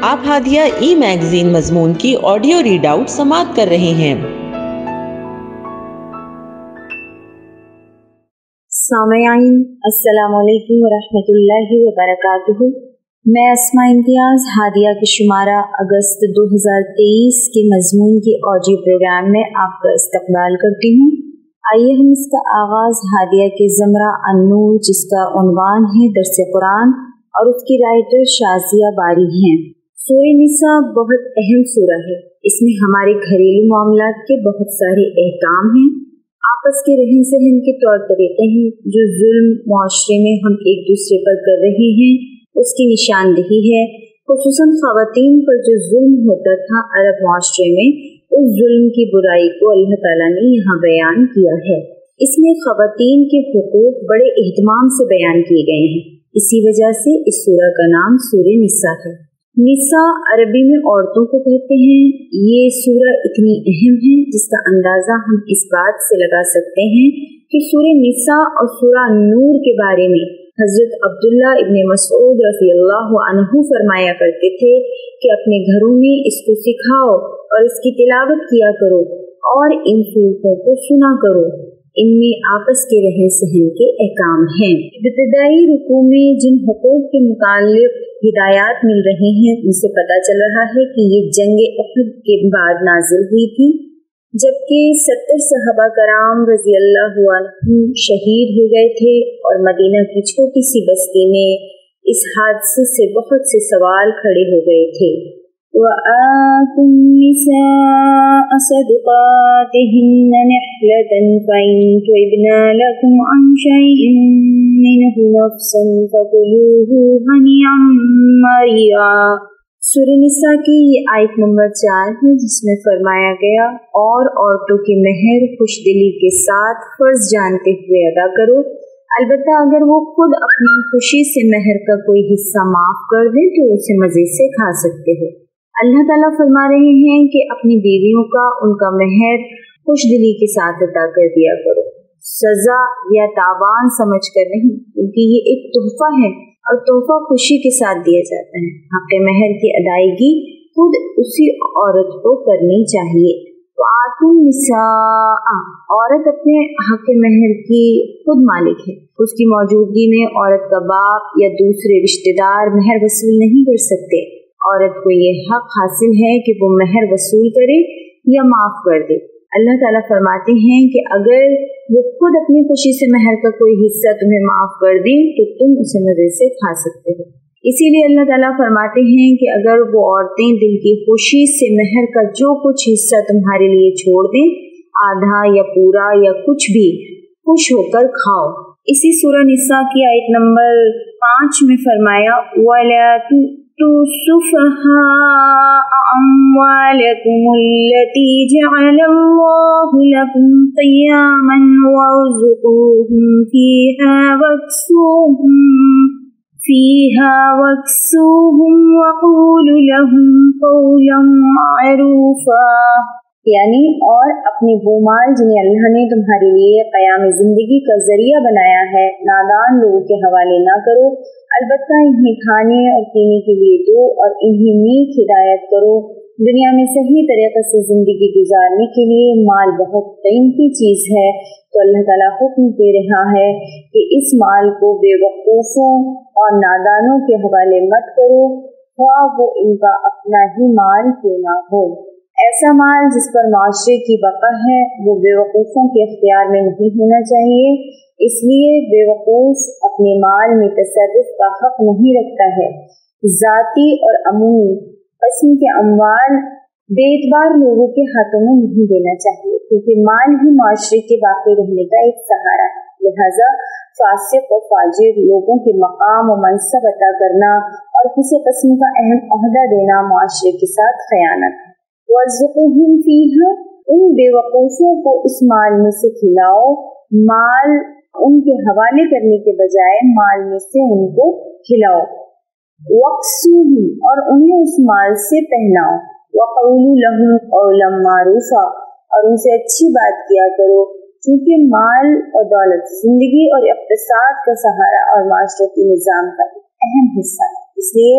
آپ ہادیہ ای میگزین مضمون کی آڈیو ریڈ آؤٹ سماعت کر رہے ہیں۔ سامعین السلام علیکم ورحمۃ اللہ وبرکاتہ۔ میں اسماء امتیاز ہادیہ کے شمارہ اگست 2023 کے مضمون کے آڈیو پروگرام میں آپ کا استقبال کرتی ہوں۔ آئیے ہم اس کا آغاز ہادیہ کے زمرہ النور جس کا عنوان ہے درس قرآن اور اس کی رائٹر شازیہ باری ہیں۔ سورہ نساء بہت اہم سورہ ہے۔ اس میں ہمارے گھریلو معاملات کے بہت سارے احکام ہیں، آپس کے رہن سہن کے طور طریقے ہیں، جو ظلم معاشرے میں ہم ایک دوسرے پر کر رہے ہیں اس کی نشاندہی ہے۔ خصوصاً خواتین پر جو ظلم ہوتا تھا عرب معاشرے میں، اس ظلم کی برائی کو اللہ تعالیٰ نے یہاں بیان کیا ہے۔ اس میں خواتین کے حقوق بڑے اہتمام سے بیان کیے گئے ہیں، اسی وجہ سے اس سورہ کا نام سورہ نساء ہے۔ نساء عربی میں عورتوں کو کہتے ہیں۔ یہ سورہ اتنی اہم ہے جس کا اندازہ ہم اس بات سے لگا سکتے ہیں کہ سورہ نساء اور سورہ نور کے بارے میں حضرت عبداللہ ابن مسعود رضی اللہ عنہ فرمایا کرتے تھے کہ اپنے گھروں میں اس کو سکھاؤ اور اس کی تلاوت کیا کرو اور ان صورتوں کو سنا کرو۔ ان میں آپس کے رہن سہن کے احکام ہیں۔ ابتدائی رکوع میں جن حقوق کے متعلق ہدایات مل رہی ہیں ان سے پتہ چل رہا ہے کہ یہ جنگ احد کے بعد نازل ہوئی تھی، جبکہ 70 صحابہ کرام رضی اللہ عنہم شہید ہو گئے تھے اور مدینہ کی چھوٹی سی بستی میں اس حادثے سے بہت سے سوال کھڑے ہو گئے تھے۔ وَآتُوا النِّسَاءَ صَدُقَاتِهِنَّ نِحْلَةً فَإِن تُبْنَ لَكُمْ عَنْ شَيْءٍ مِّنْهُ نَفْسًا فَكُلُوهُ هَنِيئًا مَرِيئًا۔ سورہ نساء کی یہ آیت نمبر 4 ہے جس میں فرمایا گیا اور عورتوں کے مہر خوش دلی کے ساتھ فرض جانتے ہوئے ادا کرو، البتہ اگر وہ خود اپنی خوشی سے مہر کا کوئی حصہ معاف کر دیں تو اسے مزے سے کھا سکتے ہو۔ اللہ تعالیٰ فرما رہے ہیں کہ اپنی بیویوں کا ان کا مہر خوش دلی کے ساتھ عطا کر دیا کرو، سزا یا تاوان سمجھ کر نہیں، کیونکہ یہ ایک تحفہ ہے اور تحفہ خوشی کے ساتھ دیا جاتا ہے۔ حق مہر کی ادائیگی خود اسی عورت کو کرنی چاہیے۔ وَآتُوا النِّسَاءَ، عورت اپنے حق مہر کی خود مالک ہے۔ اس کی موجودگی میں عورت کا باپ یا دوسرے رشتہ دار مہر وصول نہیں کر سکتے۔ عورت کو یہ حق حاصل ہے کہ وہ مہر وصول کرے یا معاف کر دے۔ اللہ تعالیٰ فرماتے ہیں کہ اگر وہ خود اپنی خوشی سے مہر کا کوئی حصہ تمہیں معاف کر دیں تو تم اسے مزے سے کھا سکتے ہو۔ اسی لیے اللہ تعالیٰ فرماتے ہیں کہ اگر وہ عورتیں دل کی خوشی سے مہر کا جو کچھ حصہ تمہارے لیے چھوڑ دیں، آدھا یا پورا یا کچھ بھی، خوش ہو کر کھاؤ۔ اسی سورہ نساء کی آیت نمبر 5 میں فرمایا وَلَا تُؤْتُوا السُّفَهَاءَ أَمْوَالَكُمُ الَّتِي جَعَلَ اللَّهُ لَكُمْ قِيَامًا وَارْزُقُوهُمْ فِيهَا وَاكْسُوهُمْ وَقُولُوا لَهُمْ قَوْلًا مَّعْرُوفًا، یعنی اور اپنے وہ مال جنہیں اللہ نے تمہارے لیے قیام زندگی کا ذریعہ بنایا ہے نادان لوگوں کے حوالے نہ کرو، البتہ انہیں کھانے اور پینے کے لیے دو اور انہیں نیک ہدایت کرو۔ دنیا میں صحیح طریقے سے زندگی گزارنے کے لیے مال بہت قیمتی چیز ہے، تو اللہ تعالیٰ حکم دے رہا ہے کہ اس مال کو بے وقوفوں اور نادانوں کے حوالے مت کرو، خواہ وہ ان کا اپنا ہی مال کیوں نہ ہو۔ ایسا مال جس پر معاشرے کی بقا ہے وہ بے وقوفوں کے اختیار میں نہیں ہونا چاہیے، اس لیے بے وقوف اپنے مال میں تصرف کا حق نہیں رکھتا ہے۔ ذاتی اور عمومی قسم کے اموال بے اعتبار لوگوں کے ہاتھوں میں نہیں دینا چاہیے، کیونکہ مال ہی معاشرے کے باقی رہنے کا ایک سہارا ہے۔ لہذا فاسق و فاجر لوگوں کے مقام و منصب عطا کرنا اور کسی قسم کا اہم عہدہ دینا معاشرے کے ساتھ خیانت ہے۔ وَارْزُقُوهُمْ فِيهَا، ان بے وقوفوں کو اس مال میں سے کھلاؤ، مال ان کے حوالے کرنے کے بجائے مال میں سے ان کو کھلاؤ۔ وَاكْسُوهُمْ، اور انہیں اس مال سے پہناؤ۔ وَقَوْلُوا لَهُمْ قَوْلًا مَّعْرُوفًا، اور ان سے اچھی بات کیا کرو، کیونکہ مال اور دولت زندگی اور اقتصاد کا سہارا اور معاشرتی نظام کا اہم حصہ ہے، اس لیے